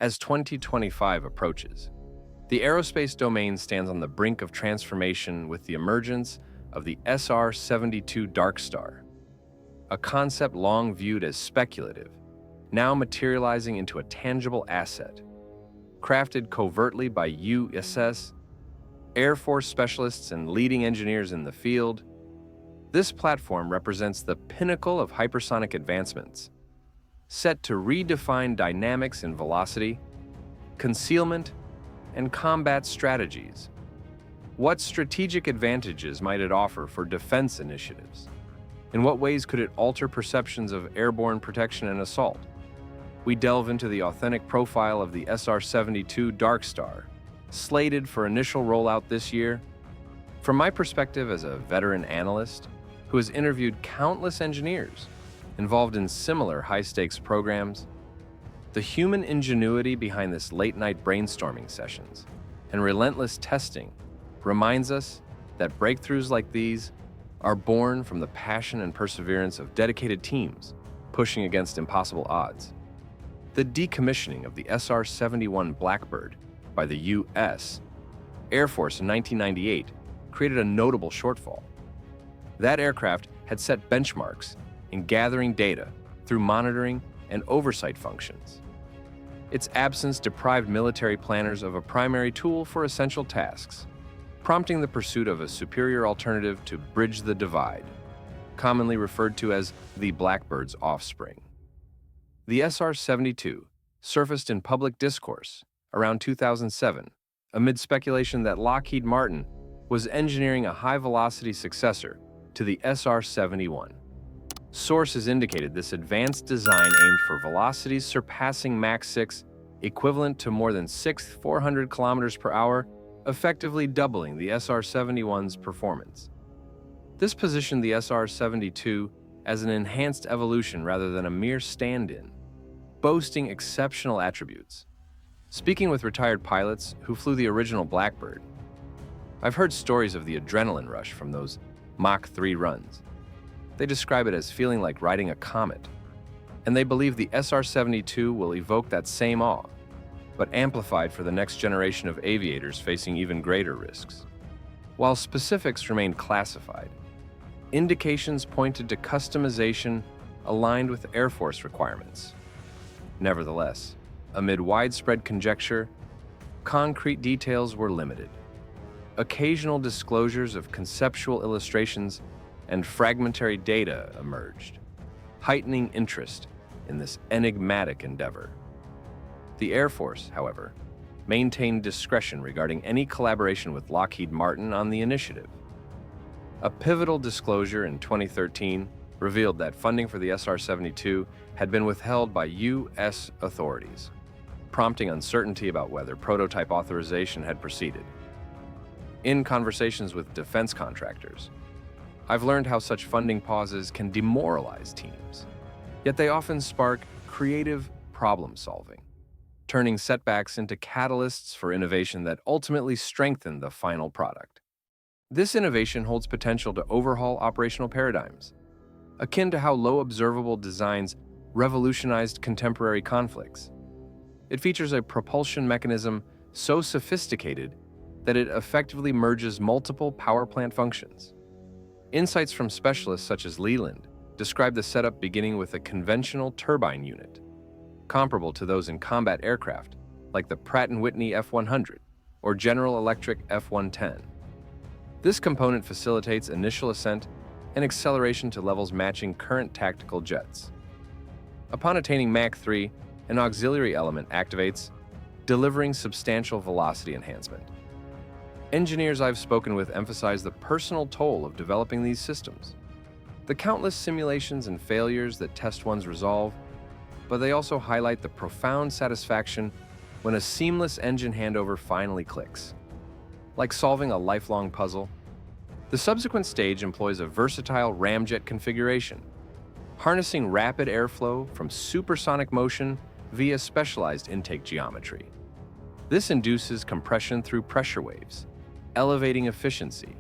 As 2025 approaches, the aerospace domain stands on the brink of transformation with the emergence of the SR-72 Darkstar, a concept long viewed as speculative, now materializing into a tangible asset. Crafted covertly by USS, Air Force specialists and leading engineers in the field, this platform represents the pinnacle of hypersonic advancements, set to redefine dynamics in velocity, concealment, and combat strategies. What strategic advantages might it offer for defense initiatives? In what ways could it alter perceptions of airborne protection and assault? We delve into the authentic profile of the SR-72 Darkstar, slated for initial rollout this year. From my perspective as a veteran analyst who has interviewed countless engineers involved in similar high-stakes programs, the human ingenuity behind this late-night brainstorming sessions and relentless testing reminds us that breakthroughs like these are born from the passion and perseverance of dedicated teams pushing against impossible odds. The decommissioning of the SR-71 Blackbird by the U.S. Air Force in 1998 created a notable shortfall. That aircraft had set benchmarks in gathering data through monitoring and oversight functions. Its absence deprived military planners of a primary tool for essential tasks, prompting the pursuit of a superior alternative to bridge the divide, commonly referred to as the Blackbird's offspring. The SR-72 surfaced in public discourse around 2007 amid speculation that Lockheed Martin was engineering a high-velocity successor to the SR-71. Sources indicated this advanced design aimed for velocities surpassing Mach 6, equivalent to more than 400 kilometers per hour, effectively doubling the SR-71's performance. This positioned the SR-72 as an enhanced evolution rather than a mere stand-in, boasting exceptional attributes. Speaking with retired pilots who flew the original Blackbird, I've heard stories of the adrenaline rush from those Mach 3 runs. They describe it as feeling like riding a comet, and they believe the SR-72 will evoke that same awe, but amplified for the next generation of aviators facing even greater risks. While specifics remained classified, indications pointed to customization aligned with Air Force requirements. Nevertheless, amid widespread conjecture, concrete details were limited. Occasional disclosures of conceptual illustrations and fragmentary data emerged, heightening interest in this enigmatic endeavor. The Air Force, however, maintained discretion regarding any collaboration with Lockheed Martin on the initiative. A pivotal disclosure in 2013 revealed that funding for the SR-72 had been withheld by U.S. authorities, prompting uncertainty about whether prototype authorization had proceeded. In conversations with defense contractors, I've learned how such funding pauses can demoralize teams, yet they often spark creative problem-solving, turning setbacks into catalysts for innovation that ultimately strengthen the final product. This innovation holds potential to overhaul operational paradigms, akin to how low observable designs revolutionized contemporary conflicts. It features a propulsion mechanism so sophisticated that it effectively merges multiple power plant functions. Insights from specialists such as Leland describe the setup beginning with a conventional turbine unit, comparable to those in combat aircraft like the Pratt & Whitney F-100 or General Electric F-110. This component facilitates initial ascent and acceleration to levels matching current tactical jets. Upon attaining Mach 3, an auxiliary element activates, delivering substantial velocity enhancement. Engineers I've spoken with emphasize the personal toll of developing these systems. The countless simulations and failures that test one's resolve, but they also highlight the profound satisfaction when a seamless engine handover finally clicks. Like solving a lifelong puzzle, the subsequent stage employs a versatile ramjet configuration, harnessing rapid airflow from supersonic motion via specialized intake geometry. This induces compression through pressure waves, elevating efficiency.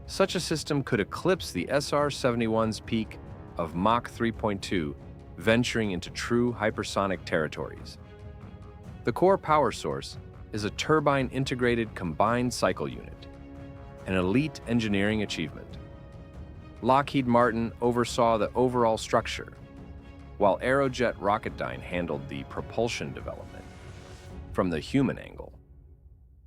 Such a system could eclipse the SR-71's peak of Mach 3.2, venturing into true hypersonic territories. The core power source is a turbine-integrated combined cycle unit, an elite engineering achievement. Lockheed Martin oversaw the overall structure, while Aerojet Rocketdyne handled the propulsion development from the human angle.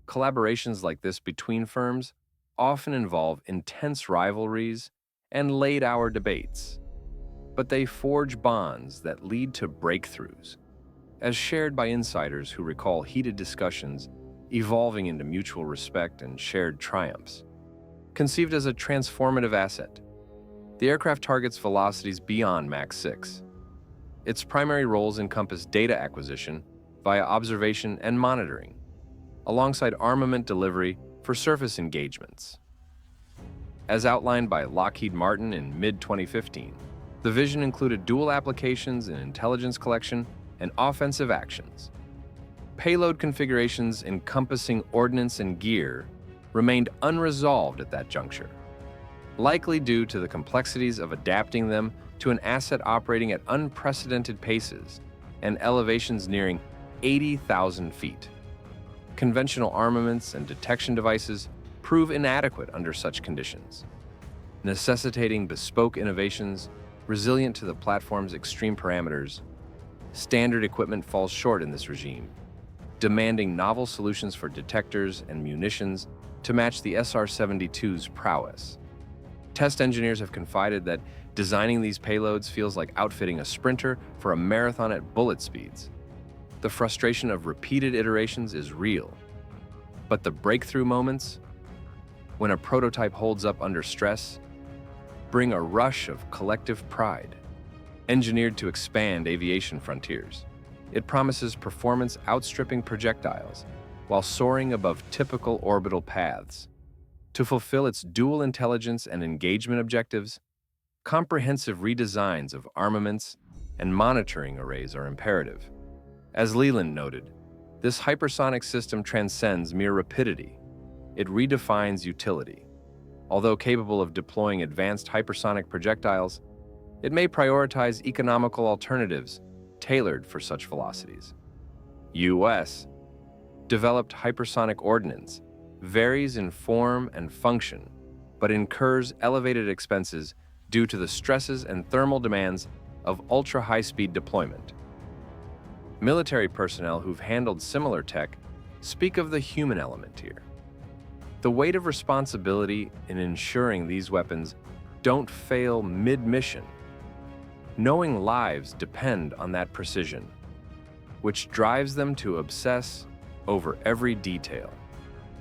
Collaborations like this between firms often involve intense rivalries and late-hour debates, but they forge bonds that lead to breakthroughs, as shared by insiders who recall heated discussions evolving into mutual respect and shared triumphs. Conceived as a transformative asset, the aircraft targets velocities beyond Mach 6. Its primary roles encompass data acquisition via observation and monitoring, alongside armament delivery for surface engagements. As outlined by Lockheed Martin in mid-2015, the vision included dual applications in intelligence collection and offensive actions. Payload configurations encompassing ordnance and gear remained unresolved at that juncture, likely due to the complexities of adapting them to an asset operating at unprecedented paces and elevations nearing 80,000 feet. Conventional armaments and detection devices prove inadequate under such conditions, necessitating bespoke innovations resilient to the platform's extreme parameters. Standard equipment falls short in this regime, demanding novel solutions for detectors and munitions to match the SR-72's prowess. Test engineers have confided that designing these payloads feels like outfitting a sprinter for a marathon at bullet speeds. The frustration of repeated iterations is real, but the breakthrough moments, when a prototype holds up under stress, bring a rush of collective pride. Engineered to expand aviation frontiers, it promises performance outstripping projectiles while soaring above typical orbital paths. To fulfill its dual intelligence and engagement objectives, comprehensive redesigns of armaments and monitoring arrays are imperative. As Leland noted, this hypersonic system transcends mere rapidity. It redefines utility. Although capable of deploying advanced hypersonic projectiles, it may prioritize economical alternatives tailored for such velocities. U.S. developed hypersonic ordnance varies in form and function, but incurs elevated expenses due to the stresses and thermal demands of ultra-high-speed deployment. Military personnel who've handled similar tech speak of the human element here. The weight of responsibility in ensuring these weapons don't fail mid-mission. Knowing lives depend on that precision, which drives them to obsess over every detail.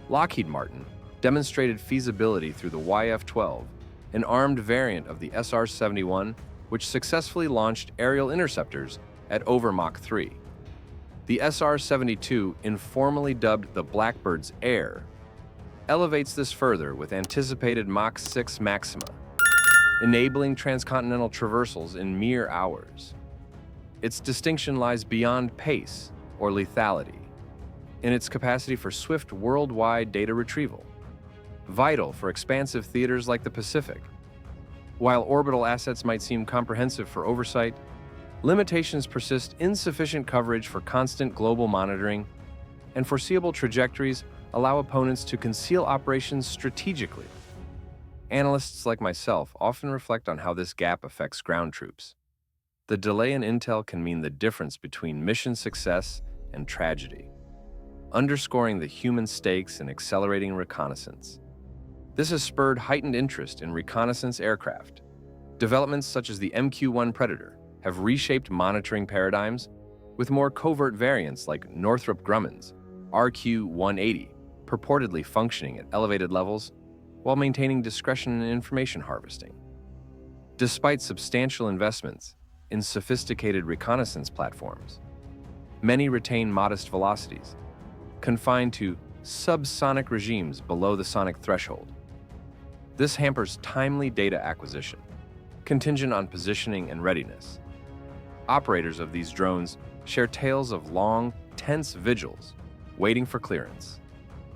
Lockheed Martin demonstrated feasibility through the YF-12, an armed variant of the SR-71, which successfully launched aerial interceptors at over Mach 3. The SR-72, informally dubbed the Blackbird's heir, elevates this further with anticipated Mach 6 maxima, enabling transcontinental traversals in mere hours. Its distinction lies beyond pace or lethality, in its capacity for swift worldwide data retrieval, vital for expansive theaters like the Pacific. While orbital assets might seem comprehensive for oversight, limitations persist. Insufficient coverage for constant global monitoring, and foreseeable trajectories allow opponents to conceal operations strategically. Analysts like myself often reflect on how this gap affects ground troops. The delay in intel can mean the difference between mission success and tragedy, underscoring the human stakes in accelerating reconnaissance. This has spurred heightened interest in reconnaissance aircraft. Developments such as the MQ-1 Predator have reshaped monitoring paradigms, with more covert variants like Northrop Grumman's RQ-180 purportedly functioning at elevated levels while maintaining discretion in information harvesting. Despite substantial investments in sophisticated reconnaissance platforms, many retain modest velocities, confined to subsonic regimes below the sonic threshold. This hampers timely data acquisition, contingent on positioning and readiness. Operators of these drones share tales of long, tense vigils waiting for clearance,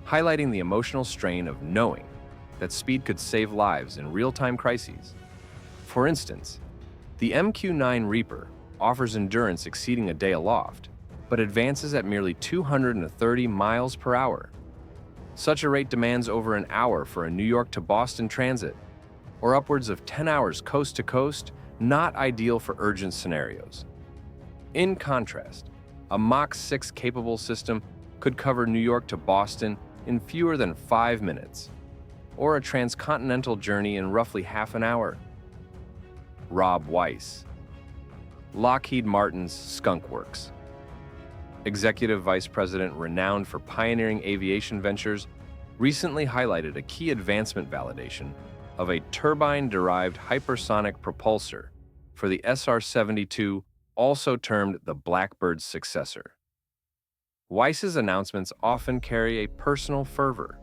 highlighting the emotional strain of knowing that speed could save lives in real-time crises. For instance, the MQ-9 Reaper offers endurance exceeding a day aloft, but advances at merely 230 miles per hour. Such a rate demands over an hour for a New York to Boston transit, or upwards of 10 hours coast to coast, not ideal for urgent scenarios. In contrast, a Mach 6 capable system could cover New York to Boston in fewer than 5 minutes, or a transcontinental journey in roughly half an hour. Rob Weiss, Lockheed Martin's Skunk Works. Executive Vice President renowned for pioneering aviation ventures, recently highlighted a key advancement validation of a turbine-derived hypersonic propulsor for the SR-72, also termed the Blackbird's successor. Weiss's announcements often carry a personal fervor,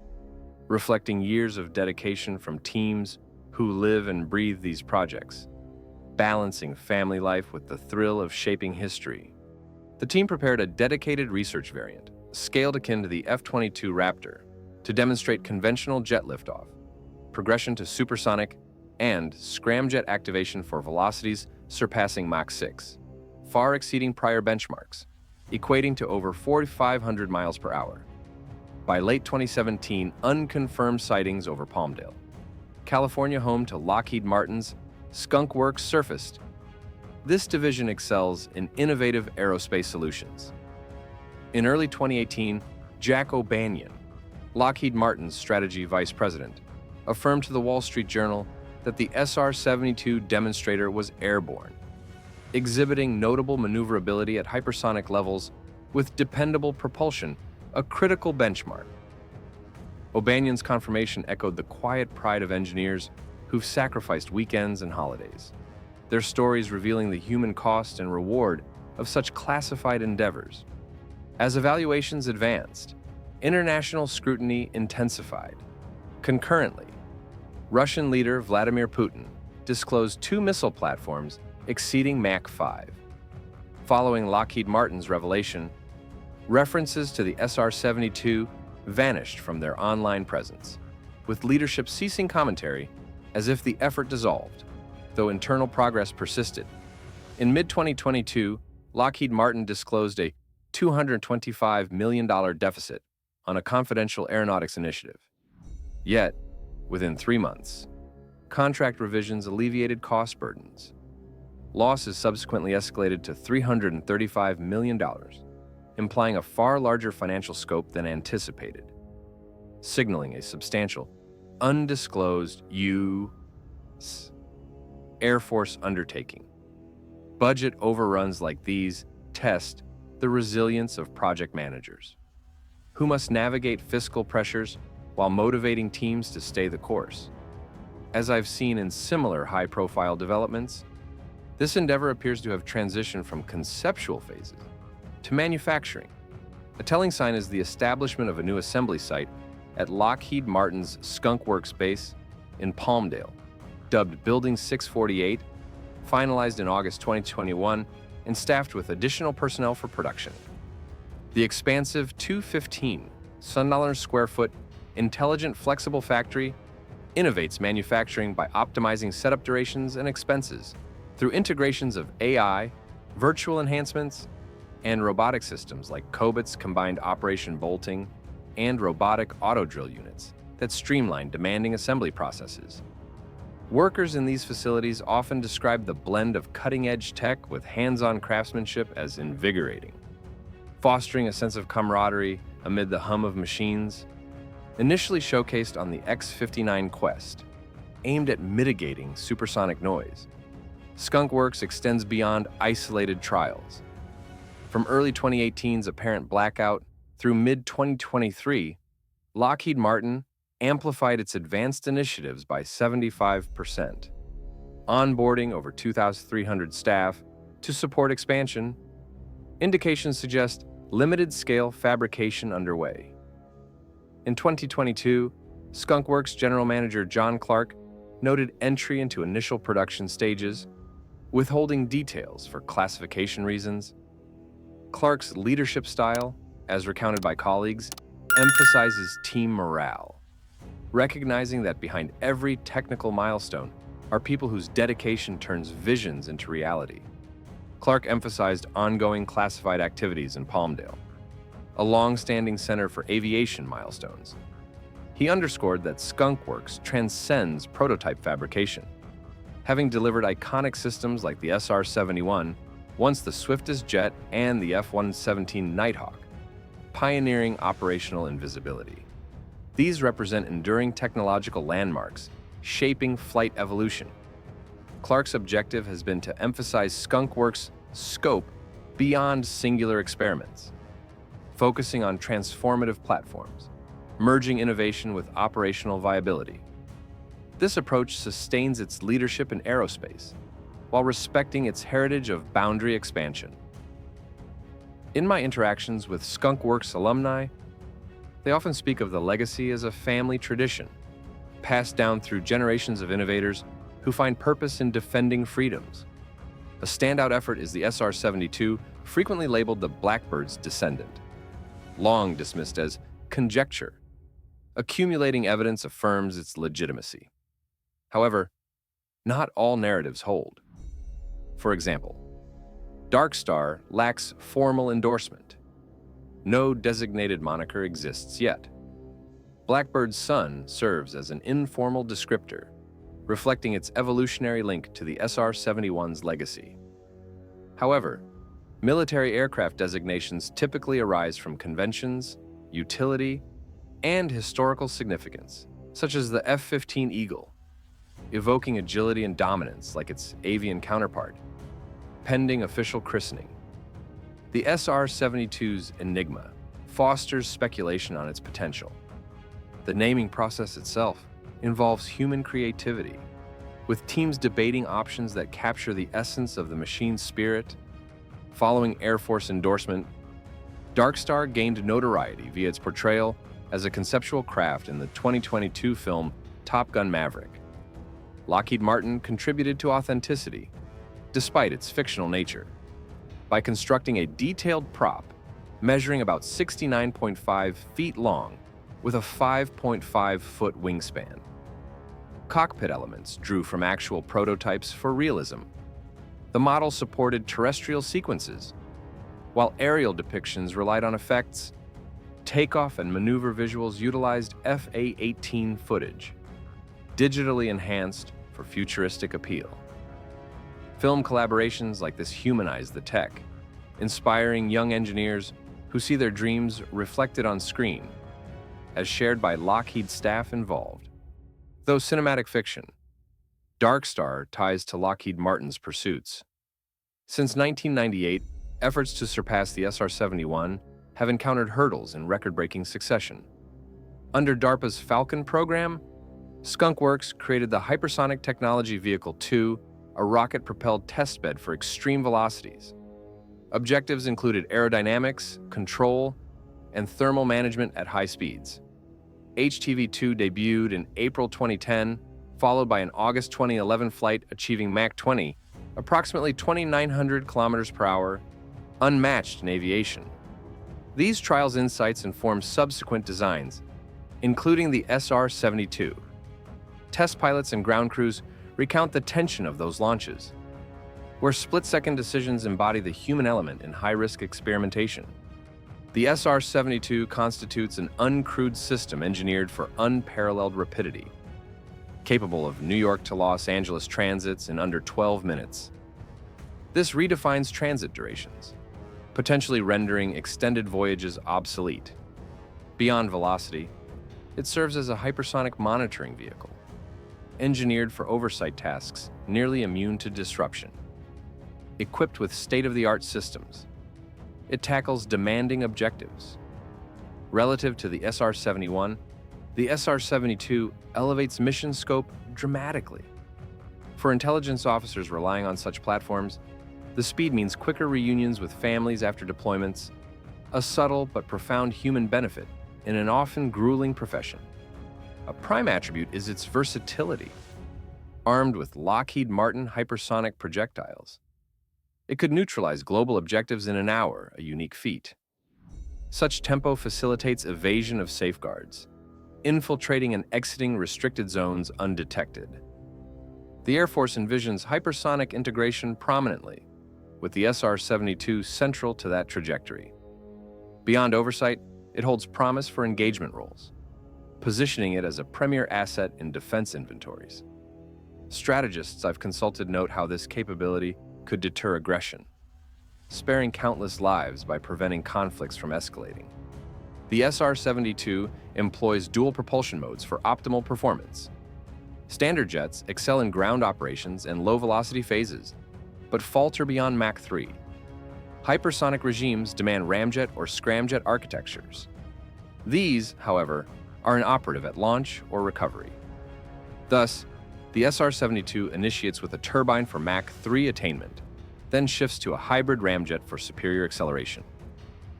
reflecting years of dedication from teams who live and breathe these projects, balancing family life with the thrill of shaping history. The team prepared a dedicated research variant, scaled akin to the F-22 Raptor, to demonstrate conventional jet liftoff, progression to supersonic, and scramjet activation for velocities surpassing Mach 6, far exceeding prior benchmarks, equating to over 4,500 miles per hour. By late 2017, unconfirmed sightings over Palmdale, California, home to Lockheed Martin's Skunk Works, surfaced. This division excels in innovative aerospace solutions. In early 2018, Jack O'Banion, Lockheed Martin's strategy vice president, affirmed to the Wall Street Journal that the SR-72 demonstrator was airborne, exhibiting notable maneuverability at hypersonic levels with dependable propulsion, a critical benchmark. O'Banion's confirmation echoed the quiet pride of engineers who've sacrificed weekends and holidays, their stories revealing the human cost and reward of such classified endeavors. As evaluations advanced, international scrutiny intensified. Concurrently, Russian leader Vladimir Putin disclosed 2 missile platforms exceeding Mach 5. Following Lockheed Martin's revelation, references to the SR-72 vanished from their online presence, with leadership ceasing commentary as if the effort dissolved, though internal progress persisted. In mid-2022, Lockheed Martin disclosed a $225 million deficit on a confidential aeronautics initiative. Yet, within 3 months, contract revisions alleviated cost burdens. Losses subsequently escalated to $335 million, implying a far larger financial scope than anticipated, signaling a substantial, undisclosed U.S. Air Force undertaking. Budget overruns like these test the resilience of project managers, who must navigate fiscal pressures while motivating teams to stay the course. As I've seen in similar high-profile developments, this endeavor appears to have transitioned from conceptual phases to manufacturing. A telling sign is the establishment of a new assembly site at Lockheed Martin's Skunk Works base in Palmdale, dubbed Building 648, finalized in August 2021 and staffed with additional personnel for production. The expansive 215 square foot intelligent flexible factory innovates manufacturing by optimizing setup durations and expenses through integrations of AI, virtual enhancements, and robotic systems like Cobit's combined operation bolting and robotic auto drill units that streamline demanding assembly processes. Workers in these facilities often describe the blend of cutting-edge tech with hands-on craftsmanship as invigorating, fostering a sense of camaraderie amid the hum of machines. Initially showcased on the X-59 Quest, aimed at mitigating supersonic noise, Skunk Works extends beyond isolated trials. From early 2018's apparent blackout through mid-2023, Lockheed Martin amplified its advanced initiatives by 75%, onboarding over 2,300 staff to support expansion. Indications suggest limited-scale fabrication underway. In 2022, Skunk Works General Manager John Clark noted entry into initial production stages, withholding details for classification reasons. Clark's leadership style, as recounted by colleagues, emphasizes team morale, recognizing that behind every technical milestone are people whose dedication turns visions into reality. Clark emphasized ongoing classified activities in Palmdale, a long-standing center for aviation milestones. He underscored that Skunk Works transcends prototype fabrication, having delivered iconic systems like the SR-71, once the swiftest jet, and the F-117 Nighthawk, pioneering operational invisibility. These represent enduring technological landmarks, shaping flight evolution. Clark's objective has been to emphasize Skunk Works' scope beyond singular experiments, focusing on transformative platforms, merging innovation with operational viability. This approach sustains its leadership in aerospace, while respecting its heritage of boundary expansion. In my interactions with Skunk Works alumni, they often speak of the legacy as a family tradition, passed down through generations of innovators who find purpose in defending freedoms. A standout effort is the SR-72, frequently labeled the Blackbird's descendant, long dismissed as conjecture. Accumulating evidence affirms its legitimacy. However, not all narratives hold. For example, Darkstar lacks formal endorsement. No designated moniker exists yet. Blackbird's sun serves as an informal descriptor, reflecting its evolutionary link to the SR-71's legacy. However, military aircraft designations typically arise from conventions, utility, and historical significance, such as the F-15 Eagle, evoking agility and dominance like its avian counterpart, pending official christening. The SR-72's enigma fosters speculation on its potential. The naming process itself involves human creativity, with teams debating options that capture the essence of the machine's spirit. Following Air Force endorsement, Darkstar gained notoriety via its portrayal as a conceptual craft in the 2022 film Top Gun: Maverick. Lockheed Martin contributed to authenticity, despite its fictional nature, by constructing a detailed prop measuring about 69.5 feet long with a 5.5-foot wingspan. Cockpit elements drew from actual prototypes for realism. The model supported terrestrial sequences, while aerial depictions relied on effects. Takeoff and maneuver visuals utilized FA-18 footage, digitally enhanced for futuristic appeal. Film collaborations like this humanize the tech, inspiring young engineers who see their dreams reflected on screen, as shared by Lockheed staff involved. Though cinematic fiction, Darkstar ties to Lockheed Martin's pursuits. Since 1998, efforts to surpass the SR-71 have encountered hurdles in record-breaking succession. Under DARPA's Falcon program, Skunk Works created the Hypersonic Technology Vehicle 2, a rocket-propelled testbed for extreme velocities. Objectives included aerodynamics, control, and thermal management at high speeds. HTV-2 debuted in April 2010, followed by an August 2011 flight achieving Mach 20, approximately 2,900 kilometers per hour, unmatched in aviation. These trials' insights informed subsequent designs, including the SR-72. Test pilots and ground crews recount the tension of those launches, where split-second decisions embody the human element in high-risk experimentation. The SR-72 constitutes an uncrewed system engineered for unparalleled rapidity, capable of New York to Los Angeles transits in under 12 minutes. This redefines transit durations, potentially rendering extended voyages obsolete. Beyond velocity, it serves as a hypersonic monitoring vehicle, engineered for oversight tasks nearly immune to disruption. Equipped with state-of-the-art systems, it tackles demanding objectives. Relative to the SR-71, the SR-72 elevates mission scope dramatically. For intelligence officers relying on such platforms, the speed means quicker reunions with families after deployments, a subtle but profound human benefit in an often grueling profession. A prime attribute is its versatility. Armed with Lockheed Martin hypersonic projectiles, it could neutralize global objectives in an hour, a unique feat. Such tempo facilitates evasion of safeguards, infiltrating and exiting restricted zones undetected. The Air Force envisions hypersonic integration prominently, with the SR-72 central to that trajectory. Beyond oversight, it holds promise for engagement roles, positioning it as a premier asset in defense inventories. Strategists I've consulted note how this capability could deter aggression, sparing countless lives by preventing conflicts from escalating. The SR-72 employs dual propulsion modes for optimal performance. Standard jets excel in ground operations and low-velocity phases, but falter beyond Mach 3. Hypersonic regimes demand ramjet or scramjet architectures. These, however, are inoperative at launch or recovery. Thus, the SR-72 initiates with a turbine for Mach 3 attainment, then shifts to a hybrid ramjet for superior acceleration.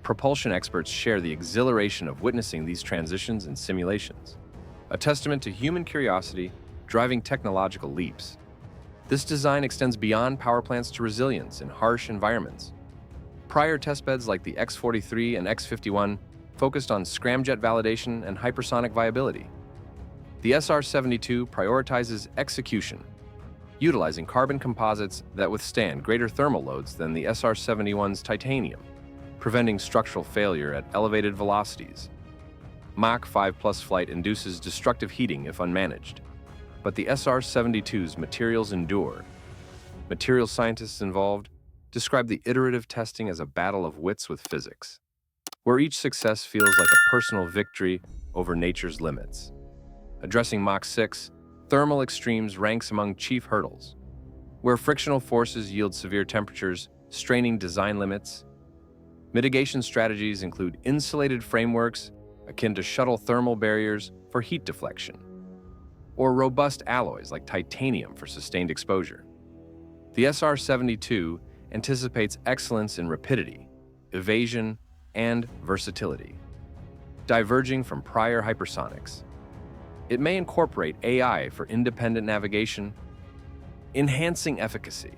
Propulsion experts share the exhilaration of witnessing these transitions in simulations, a testament to human curiosity driving technological leaps. This design extends beyond power plants to resilience in harsh environments. Prior testbeds like the X-43 and X-51 focused on scramjet validation and hypersonic viability. The SR-72 prioritizes execution, utilizing carbon composites that withstand greater thermal loads than the SR-71's titanium, preventing structural failure at elevated velocities. Mach 5+ flight induces destructive heating if unmanaged, but the SR-72's materials endure. Material scientists involved describe the iterative testing as a battle of wits with physics, where each success feels like a personal victory over nature's limits. Addressing Mach 6, thermal extremes ranks among chief hurdles, where frictional forces yield severe temperatures, straining design limits. Mitigation strategies include insulated frameworks akin to shuttle thermal barriers for heat deflection, or robust alloys like titanium for sustained exposure. The SR-72 anticipates excellence in rapidity, evasion, and versatility. Diverging from prior hypersonics, it may incorporate AI for independent navigation, enhancing efficacy.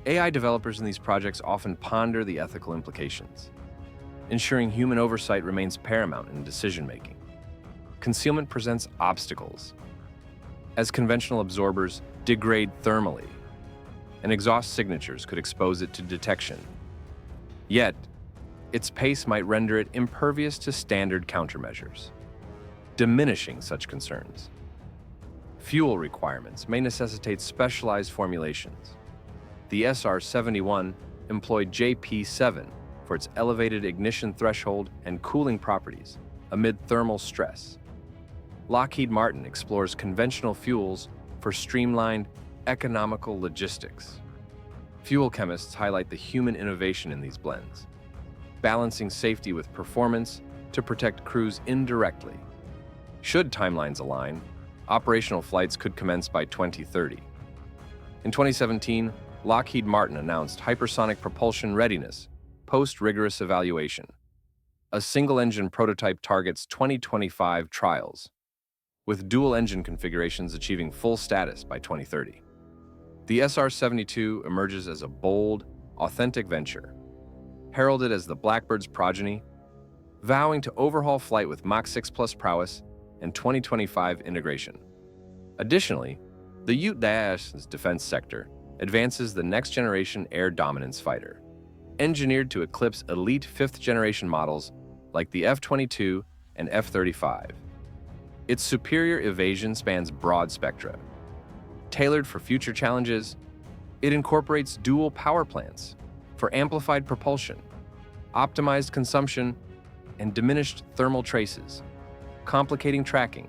AI developers in these projects often ponder the ethical implications, ensuring human oversight remains paramount in decision-making. Concealment presents obstacles, as conventional absorbers degrade thermally, and exhaust signatures could expose it to detection. Yet, its pace might render it impervious to standard countermeasures, diminishing such concerns. Fuel requirements may necessitate specialized formulations. The SR-71 employed JP7 for its elevated ignition threshold and cooling properties amid thermal stress. Lockheed Martin explores conventional fuels for streamlined, economical logistics. Fuel chemists highlight the human innovation in these blends, balancing safety with performance to protect crews indirectly. Should timelines align, operational flights could commence by 2030. In 2017, Lockheed Martin announced hypersonic propulsion readiness post-rigorous evaluation. A single-engine prototype targets 2025 trials, with dual-engine configurations achieving full status by 2030. The SR-72 emerges as a bold, authentic venture, heralded as the Blackbird's progeny, vowing to overhaul flight with Mach 6+ prowess and 2025 integration. Additionally, the USAF's defense sector advances the next-generation air dominance fighter, engineered to eclipse elite fifth-generation models like the F-22 and F-35. Its superior evasion spans broad spectra. Tailored for future challenges, it incorporates dual power plants for amplified propulsion, optimized consumption, and diminished thermal traces, complicating tracking.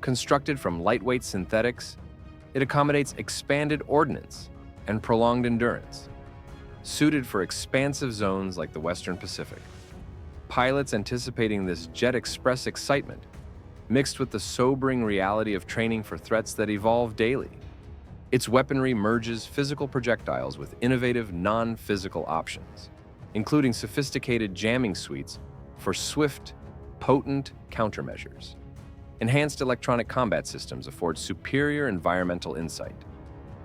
Constructed from lightweight synthetics, it accommodates expanded ordnance and prolonged endurance, suited for expansive zones like the Western Pacific. Pilots anticipating this jet express excitement, mixed with the sobering reality of training for threats that evolve daily. Its weaponry merges physical projectiles with innovative non-physical options, including sophisticated jamming suites for swift, potent countermeasures. Enhanced electronic combat systems afford superior environmental insight,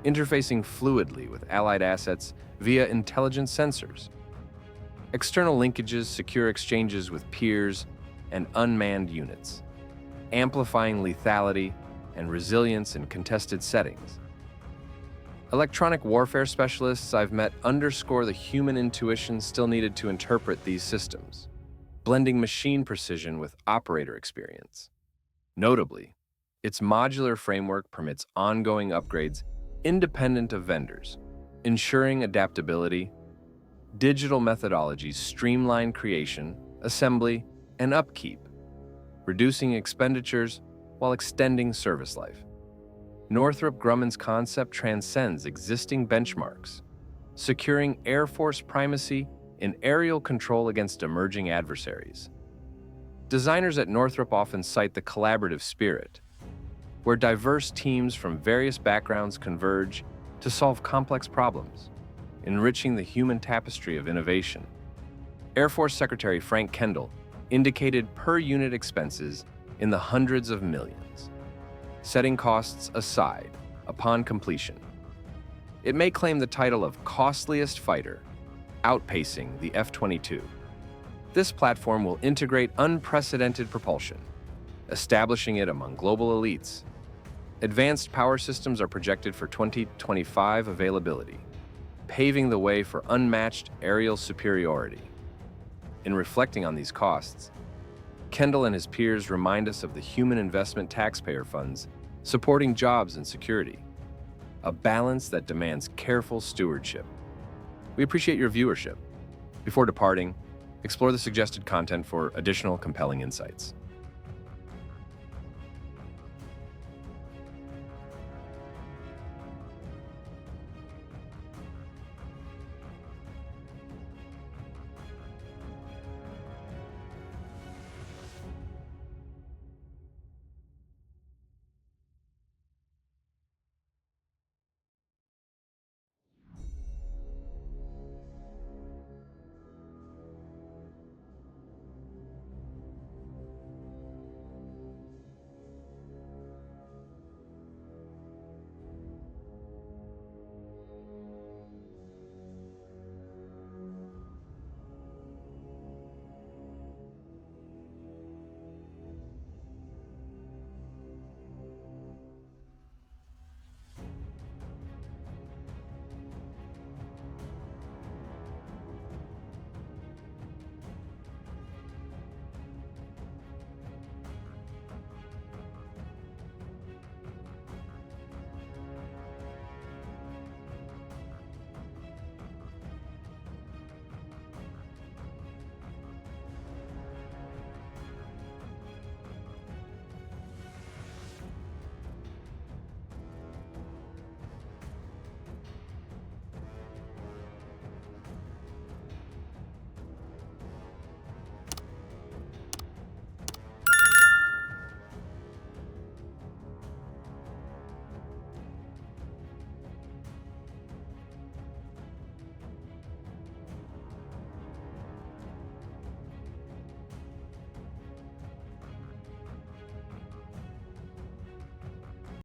interfacing fluidly with allied assets via intelligent sensors. External linkages secure exchanges with peers and unmanned units, amplifying lethality and resilience in contested settings. Electronic warfare specialists I've met underscore the human intuition still needed to interpret these systems, blending machine precision with operator experience. Notably, its modular framework permits ongoing upgrades independent of vendors, ensuring adaptability. Digital methodologies streamline creation, assembly, and upkeep, reducing expenditures while extending service life. Northrop Grumman's concept transcends existing benchmarks, securing Air Force primacy in aerial control against emerging adversaries. Designers at Northrop often cite the collaborative spirit, where diverse teams from various backgrounds converge to solve complex problems, enriching the human tapestry of innovation. Air Force Secretary Frank Kendall indicated per-unit expenses in the hundreds of millions, setting costs aside upon completion. It may claim the title of costliest fighter, outpacing the F-22. This platform will integrate unprecedented propulsion, establishing it among global elites. Advanced power systems are projected for 2025 availability, paving the way for unmatched aerial superiority. In reflecting on these costs, Kendall and his peers remind us of the human investment taxpayer funds supporting jobs and security, a balance that demands careful stewardship. We appreciate your viewership. Before departing, explore the suggested content for additional compelling insights.